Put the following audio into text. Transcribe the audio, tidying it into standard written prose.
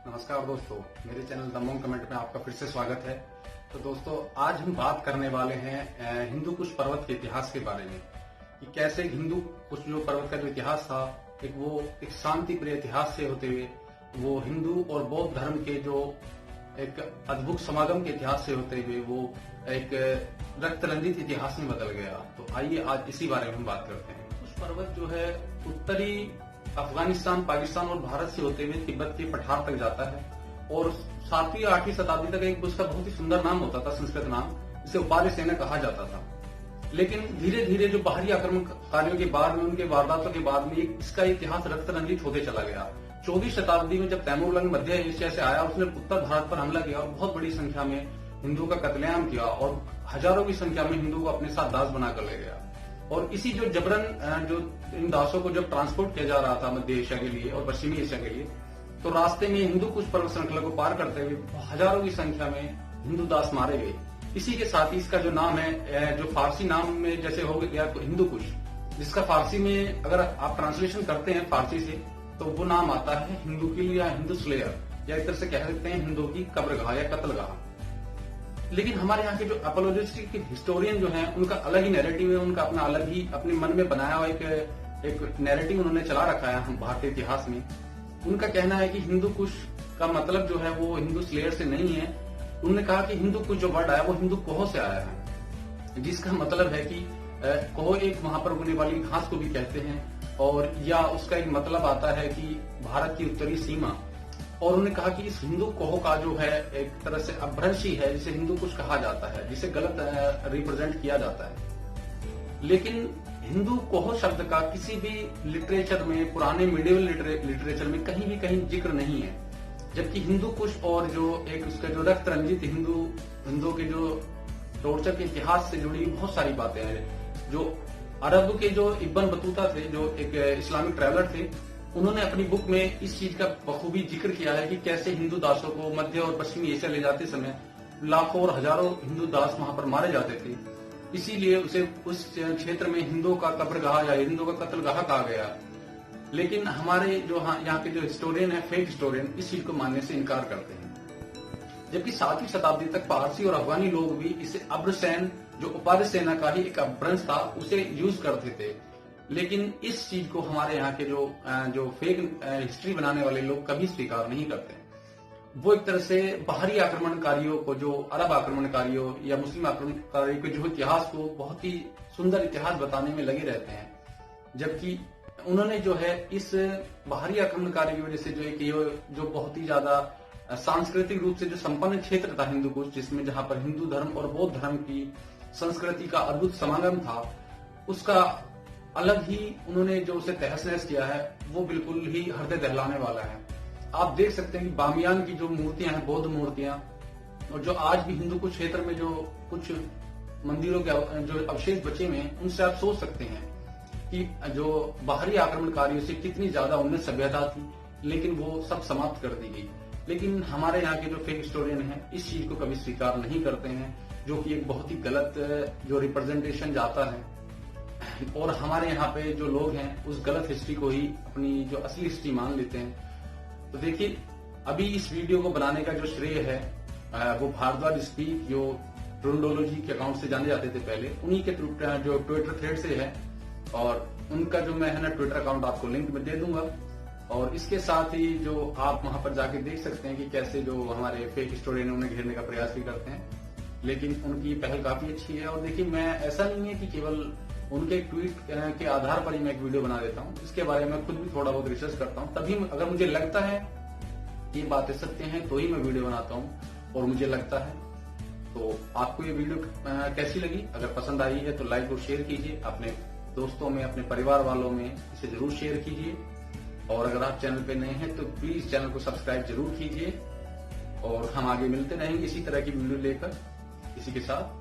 नमस्कार दोस्तों, मेरे चैनल द मोंक कमेंट में आपका फिर से स्वागत है। तो दोस्तों, आज हम बात करने वाले हैं हिंदू कुश पर्वत के इतिहास के बारे में कि कैसे हिंदू कुश जो पर्वत का जो इतिहास था एक शांति प्रिय इतिहास से होते हुए वो हिंदू और बौद्ध धर्म के जो एक अद्भुत समागम के इतिहास से होते हुए वो एक रक्त रंजित इतिहास में बदल गया। तो आइए आज इसी बारे में हम बात करते हैं। कुश पर्वत जो है उत्तरी अफगानिस्तान, पाकिस्तान और भारत से होते हुए तिब्बत के पठार तक जाता है और 7वीं 8वीं शताब्दी तक एक उसका बहुत ही सुंदर नाम होता था, संस्कृत नाम, जिसे उपार्य सेना कहा जाता था। लेकिन धीरे धीरे जो बाहरी आक्रमणकारियों के बाद में, उनके वारदातों के बाद में इसका इतिहास रक्त रंजित होते चला गया। 14वीं शताब्दी में जब तैमूर लंग मध्य एशिया से आया, उसने उत्तर भारत पर हमला किया और बहुत बड़ी संख्या में हिंदुओं का कत्लेआम किया और हजारों की संख्या में हिंदुओं को अपने साथ दास बनाकर ले गया। और इसी जो जबरन जो इन दासों को जब ट्रांसपोर्ट किया जा रहा था मध्य एशिया के लिए और पश्चिमी एशिया के लिए, तो रास्ते में हिंदू कुश पर्वत श्रृंखला को पार करते हुए हजारों की संख्या में हिंदू दास मारे गए। इसी के साथ ही इसका जो नाम है, जो फारसी नाम में जैसे हो गया हिंदू कुश, जिसका फारसी में अगर आप ट्रांसलेशन करते हैं फारसी से, तो वो नाम आता है हिंदू किल या हिंदू स्लेयर, या एक तरह से कह सकते हैं हिंदू की कब्रगाह या कत्लगाह। लेकिन हमारे यहाँ के जो अपोलोजिस्टिक हिस्टोरियन जो हैं, उनका अलग ही नैरेटिव है, उनका अपना अलग ही अपने मन में बनाया हुआ एक नैरेटिव उन्होंने चला रखा है हम भारतीय इतिहास में। उनका कहना है कि हिंदू कुश का मतलब जो है वो हिंदू स्लेयर से नहीं है। उन्होंने कहा कि हिंदू कुश जो वर्ड आया वो हिंदू कोह से आया है, जिसका मतलब है कि कोह एक वहां पर उगने वाली घास को भी कहते हैं, और या उसका एक मतलब आता है कि भारत की उत्तरी सीमा। और उन्होंने कहा कि इस हिंदू कोह का जो है एक तरह से अपभ्रंश ही है, जिसे हिंदू कुश कहा जाता है, जिसे गलत रिप्रेजेंट किया जाता है। लेकिन हिंदू कोह शब्द का किसी भी लिटरेचर में, पुराने मिडिवल लिटरेचर में कहीं जिक्र नहीं है। जबकि हिंदू कुश और जो एक उसका जो रक्त रंजित हिंदुओं के जो टॉर्चर के इतिहास से जुड़ी बहुत सारी बातें हैं। जो अरब के जो इब्न बतूता थे, जो एक इस्लामिक ट्रैवलर थे, उन्होंने अपनी बुक में इस चीज का बखूबी जिक्र किया है कि कैसे हिंदू दासों को मध्य और पश्चिमी एशिया ले जाते समय लाखों और हजारों हिंदू दास वहां पर मारे जाते थे। इसीलिए उसे उस क्षेत्र में हिंदुओं का कब्रगाह या हिंदुओं का कत्लगाह कहा गया। लेकिन हमारे जो यहाँ के जो हिस्टोरियन है, फेक हिस्टोरियन, इस चीज को मानने से इनकार करते हैं। जबकि 7वीं शताब्दी तक पारसी और अफगानी लोग भी इसे अब्रसैन, जो उपार्य सेना का ही एक अपभ्रंश था, उसे यूज करते थे। लेकिन इस चीज को हमारे यहाँ के जो फेक हिस्ट्री बनाने वाले लोग कभी स्वीकार नहीं करते। वो एक तरह से बाहरी आक्रमणकारियों को, जो अरब आक्रमणकारियों या मुस्लिम आक्रमणकारियों के जो इतिहास को बहुत ही सुंदर इतिहास बताने में लगे रहते हैं। जबकि उन्होंने जो है इस बाहरी आक्रमणकारी की वजह से जो बहुत ही ज्यादा सांस्कृतिक रूप से जो संपन्न क्षेत्र था हिंदू कुश, जिसमें जहां पर हिंदू धर्म और बौद्ध धर्म की संस्कृति का अद्भुत समागम था, उसका अलग ही उन्होंने जो उसे तहस नहस किया है, वो बिल्कुल ही हृदय दहलाने वाला है। आप देख सकते हैं कि बामियान की जो मूर्तियां हैं, बौद्ध मूर्तियां, और जो आज भी हिंदू कुश क्षेत्र में जो कुछ मंदिरों के जो अवशेष बचे हुए हैं, उनसे आप सोच सकते हैं कि जो बाहरी आक्रमणकारियों से कितनी ज्यादा उन्नत सभ्यता थी, लेकिन वो सब समाप्त कर दी गई। लेकिन हमारे यहाँ के जो फेक हिस्टोरियन हैं, इस चीज को कभी स्वीकार नहीं करते हैं, जो कि एक बहुत ही गलत जो रिप्रेजेंटेशन जाता है। और हमारे यहाँ पे जो लोग हैं उस गलत हिस्ट्री को ही अपनी जो असली हिस्ट्री मान लेते हैं। तो देखिए, अभी इस वीडियो को बनाने का जो श्रेय है वो भारद्वाज स्पीक, जो ट्रोंडोलॉजी के अकाउंट से जाने जाते थे पहले, उन्हीं के जो ट्विटर थ्रेड से है। और उनका जो मैं है ना ट्विटर अकाउंट आपको लिंक में दे दूंगा। और इसके साथ ही जो आप वहां पर जाके देख सकते हैं कि कैसे जो हमारे फेक हिस्टोरियन उन्हें घेरने का प्रयास भी करते हैं, लेकिन उनकी पहल काफी अच्छी है। और देखिए, मैं ऐसा नहीं है कि केवल उनके ट्वीट के आधार पर ही मैं एक वीडियो बना देता हूँ। इसके बारे में खुद भी थोड़ा बहुत रिसर्च करता हूँ, तभी अगर मुझे लगता है ये बातें सत्य हैं तो ही मैं वीडियो बनाता हूँ। और मुझे लगता है तो आपको ये वीडियो कैसी लगी? अगर पसंद आई है तो लाइक और शेयर कीजिए, अपने दोस्तों में, अपने परिवार वालों में इसे जरूर शेयर कीजिए। और अगर आप चैनल पे नए हैं तो प्लीज चैनल को सब्सक्राइब जरूर कीजिए। और हम आगे मिलते रहेंगे इसी तरह की वीडियो लेकर। इसी के साथ